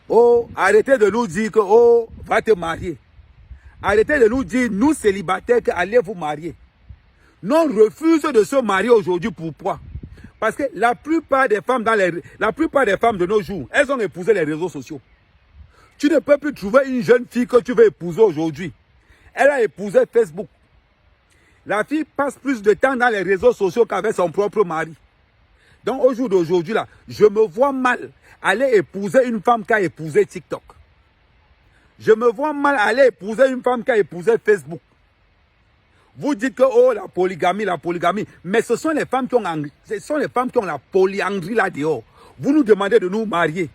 Oh, arrêtez de nous dire que, oh, va te marier. Arrêtez de nous dire, nous célibataires, que allez vous marier. Nous on refuse de se marier aujourd'hui. Pourquoi? Parce que la plupart des femmes de nos jours, elles ont épousé les réseaux sociaux. Tu ne peux plus trouver une jeune fille que tu veux épouser aujourd'hui. Elle a épousé Facebook. La fille passe plus de temps dans les réseaux sociaux qu'avec son propre mari. Donc au jour d'aujourd'hui, là, je me vois mal aller épouser une femme qui a épousé TikTok. Je me vois mal aller épouser une femme qui a épousé Facebook. Vous dites que, oh, la polygamie. Mais ce sont les femmes qui ont la polyandrie là dehors. Vous nous demandez de nous marier.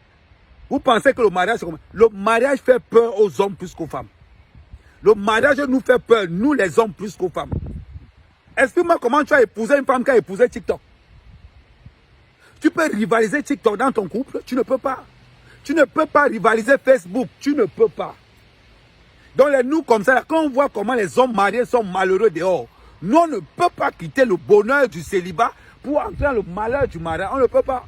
Vous pensez que le mariage, c'est comme... Le mariage fait peur aux hommes plus qu'aux femmes. Le mariage nous fait peur, nous les hommes plus qu'aux femmes. Explique-moi comment tu as épousé une femme qui a épousé TikTok. Tu peux rivaliser TikTok dans ton couple? Tu ne peux pas. Tu ne peux pas rivaliser Facebook. Tu ne peux pas. Donc nous comme ça, quand on voit comment les hommes mariés sont malheureux dehors, nous on ne peut pas quitter le bonheur du célibat pour entrer dans le malheur du mariage. On ne peut pas.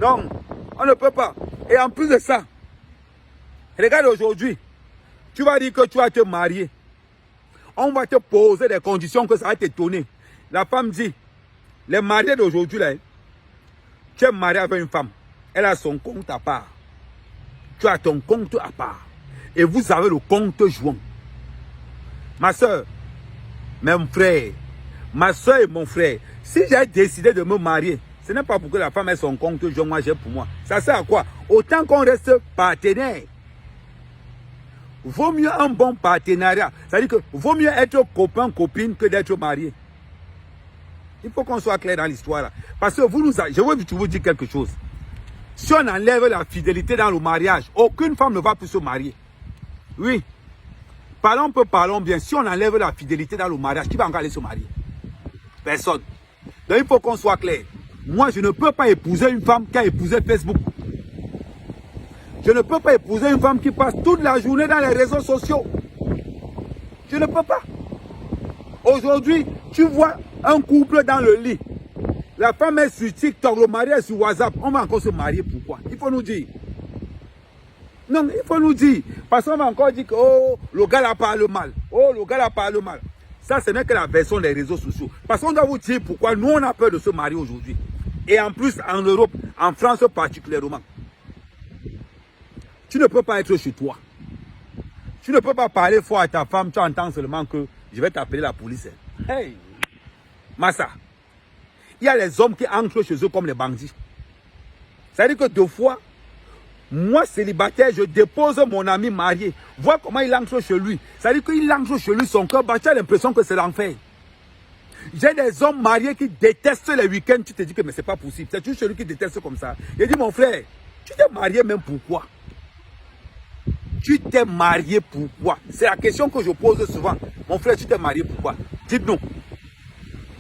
Non, on ne peut pas. Et en plus de ça, regarde aujourd'hui, tu vas dire que tu vas te marier. On va te poser des conditions que ça va t'étonner. La femme dit, les mariés d'aujourd'hui, là, tu es marié avec une femme, elle a son compte à part. Tu as ton compte à part. Et vous avez le compte joint. Ma soeur, mon frère, ma soeur et mon frère, si j'ai décidé de me marier, ce n'est pas pour que la femme ait son compte joint, moi j'ai pour moi. Ça sert à quoi? Autant qu'on reste partenaire. Vaut mieux un bon partenariat. C'est-à-dire que vaut mieux être copain, copine que d'être marié. Il faut qu'on soit clair dans l'histoire là. Parce que je veux vous dire quelque chose. Si on enlève la fidélité dans le mariage, aucune femme ne va plus se marier. Oui. Parlons bien. Si on enlève la fidélité dans le mariage, qui va encore aller se marier? Personne. Donc il faut qu'on soit clair. Moi, je ne peux pas épouser une femme qui a épousé Facebook. Je ne peux pas épouser une femme qui passe toute la journée dans les réseaux sociaux. Je ne peux pas. Aujourd'hui, tu vois un couple dans le lit. La femme est sur TikTok, le mari est sur WhatsApp. On va encore se marier. Pourquoi? Il faut nous dire. Non, il faut nous dire. Parce qu'on va encore dire que oh, le gars là parle mal. Oh, le gars là parle mal. Ça, ce n'est que la version des réseaux sociaux. Parce qu'on doit vous dire pourquoi nous, on a peur de se marier aujourd'hui. Et en plus, en Europe, en France particulièrement. Tu ne peux pas être chez toi. Tu ne peux pas parler fort à ta femme. Tu entends seulement que je vais t'appeler la police. Hey, Massa. Il y a les hommes qui entrent chez eux comme les bandits. C'est-à-dire que deux fois, moi célibataire, je dépose mon ami marié. Vois comment il entre chez lui. C'est-à-dire qu'il entre chez lui, son cœur bat. Tu as l'impression que c'est l'enfer. J'ai des hommes mariés qui détestent les week-ends. Tu te dis que mais c'est pas possible. C'est toujours celui qui déteste comme ça. Il dit mon frère, tu t'es marié même pourquoi? Tu t'es marié pourquoi? C'est la question que je pose souvent. Mon frère, tu t'es marié pourquoi? Dites-nous.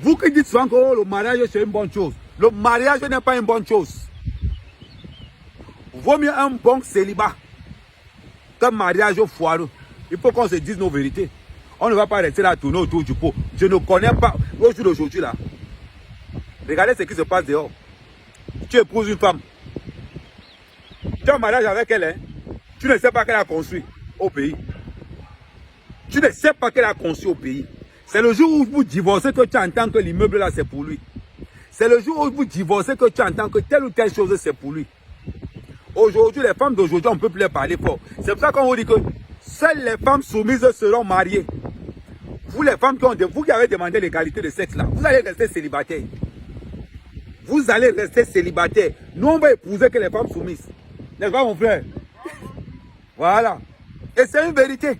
Vous qui dites souvent que oh, le mariage c'est une bonne chose. Le mariage n'est pas une bonne chose. Vaut mieux un bon célibat qu'un mariage foireux. Il faut qu'on se dise nos vérités. On ne va pas rester là à tourner autour du pot. Je ne connais pas, au jour d'aujourd'hui là. Regardez ce qui se passe dehors. Tu épouses une femme. Tu as un mariage avec elle, hein? Tu ne sais pas qu'elle a construit au pays. Tu ne sais pas qu'elle a construit au pays. C'est le jour où vous divorcez que tu entends que l'immeuble là c'est pour lui. C'est le jour où vous divorcez que tu entends que telle ou telle chose c'est pour lui. Aujourd'hui, les femmes d'aujourd'hui, on ne peut plus les parler fort. C'est pour ça qu'on vous dit que seules les femmes soumises seront mariées. Vous les femmes qui avez demandé l'égalité de sexe là, vous allez rester célibataire. Vous allez rester célibataire. Nous on va épouser que les femmes soumises. N'est-ce pas mon frère? Voilà. Et c'est une vérité.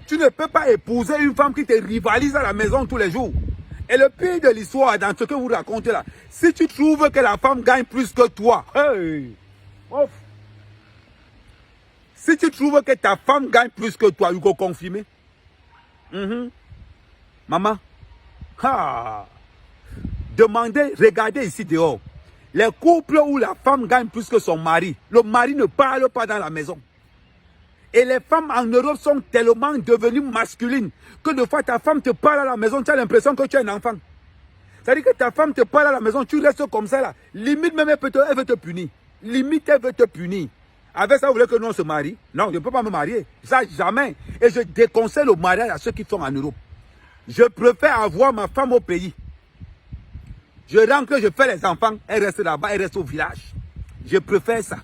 Tu ne peux pas épouser une femme qui te rivalise à la maison tous les jours. Et le pire de l'histoire, dans ce que vous racontez là, si tu trouves que la femme gagne plus que toi, hey, ouf. Si tu trouves que ta femme gagne plus que toi, il faut confirmer. Maman, demandez, regardez ici dehors. Les couples où la femme gagne plus que son mari, le mari ne parle pas dans la maison. Et les femmes en Europe sont tellement devenues masculines que de fois ta femme te parle à la maison, tu as l'impression que tu es un enfant. C'est-à-dire que ta femme te parle à la maison, tu restes comme ça là. Limite même elle veut te punir. Limite elle veut te punir. Avec ça, vous voulez que nous on se marie? Non, je ne peux pas me marier. Ça, jamais. Et je déconseille le mariage à ceux qui sont en Europe. Je préfère avoir ma femme au pays. Je rentre, je fais les enfants, elle reste là-bas, elle reste au village. Je préfère ça.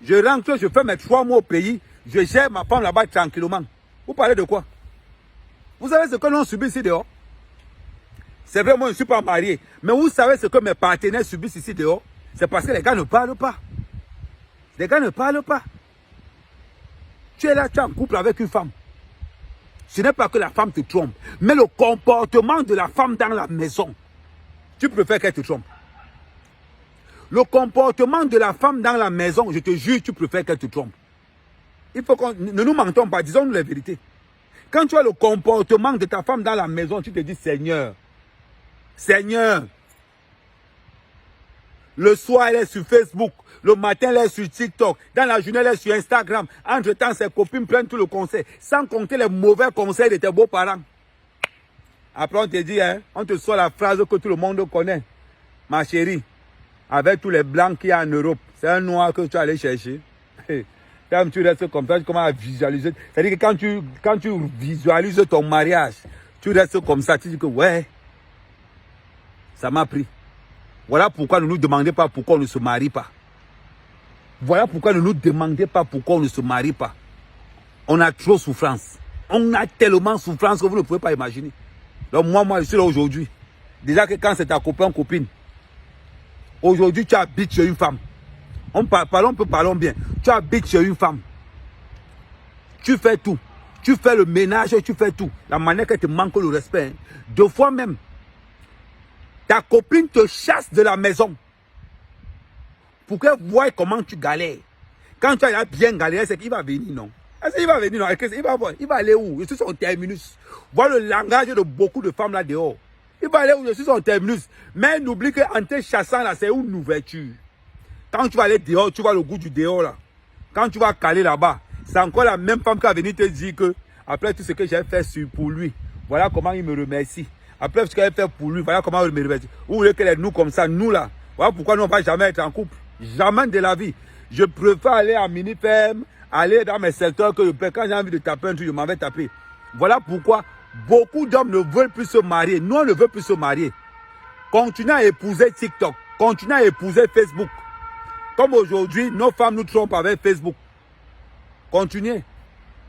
Je rentre, je fais mes 3 mois au pays, je gère ma femme là-bas tranquillement. Vous parlez de quoi? Vous savez ce que nous subissons ici dehors? C'est vrai, moi je ne suis pas marié. Mais vous savez ce que mes partenaires subissent ici dehors? C'est parce que les gars ne parlent pas. Les gars ne parlent pas. Tu es là, tu es en couple avec une femme. Ce n'est pas que la femme te trompe, mais le comportement de la femme dans la maison. Tu préfères qu'elle te trompe. Le comportement de la femme dans la maison, je te jure, tu préfères qu'elle te trompe. Il faut qu'on ne nous mentons pas, disons-nous la vérité. Quand tu as le comportement de ta femme dans la maison, tu te dis Seigneur, Seigneur. Le soir, elle est sur Facebook. Le matin, elle est sur TikTok. Dans la journée, elle est sur Instagram. Entre-temps, ses copines prennent tout le conseil. Sans compter les mauvais conseils de tes beaux-parents. Après, on te dit, hein, on te sort la phrase que tout le monde connaît. Ma chérie, avec tous les blancs qu'il y a en Europe, c'est un noir que tu as allé chercher. Quand tu restes comme ça, tu commences à visualiser. C'est-à-dire que quand tu visualises ton mariage, tu restes comme ça. Tu dis que, ouais, ça m'a pris. Voilà pourquoi ne nous demandez pas pourquoi on ne se marie pas. Voilà pourquoi ne nous demandez pas pourquoi on ne se marie pas. On a trop de souffrance. On a tellement de souffrance que vous ne pouvez pas imaginer. Donc moi, je suis là aujourd'hui. Déjà que quand c'est ta copain, copine, aujourd'hui tu habites chez une femme. Parlons bien. Tu habites chez une femme. Tu fais tout. Tu fais le ménage, tu fais tout. La manière qu'elle te manque le respect. Hein. 2 fois même. Ta copine te chasse de la maison. Pour qu'elle voie comment tu galères. Quand tu as bien galéré, c'est qu'il va venir, non? Est-ce qu'il va venir, non? Il va aller où? Je suis son terminus. Voilà le langage de beaucoup de femmes là dehors. Il va aller où? Je suis son terminus. Mais n'oublie qu'en te chassant là, c'est une ouverture. Quand tu vas aller dehors, tu vois le goût du dehors là. Quand tu vas caler là-bas, c'est encore la même femme qui va venir te dire que, après tout ce que j'ai fait pour lui, voilà comment il me remercie. Après ce qu'elle fait pour lui, voilà comment il me remercie. Vous voulez qu'elle est nous comme ça, nous là. Voilà pourquoi nous ne va jamais être en couple. Jamais de la vie. Je préfère aller à mini-ferme, aller dans mes secteurs que quand j'ai envie de taper un truc, je m'en vais taper. Voilà pourquoi beaucoup d'hommes ne veulent plus se marier. Nous, on ne veut plus se marier. Continuez à épouser TikTok. Continuez à épouser Facebook. Comme aujourd'hui, nos femmes nous trompent avec Facebook. Continuez.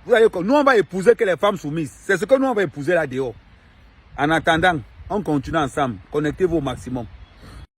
Vous voyez, nous, on va épouser que les femmes soumises. C'est ce que nous, on va épouser là dehors. En attendant, on continue ensemble. Connectez-vous au maximum.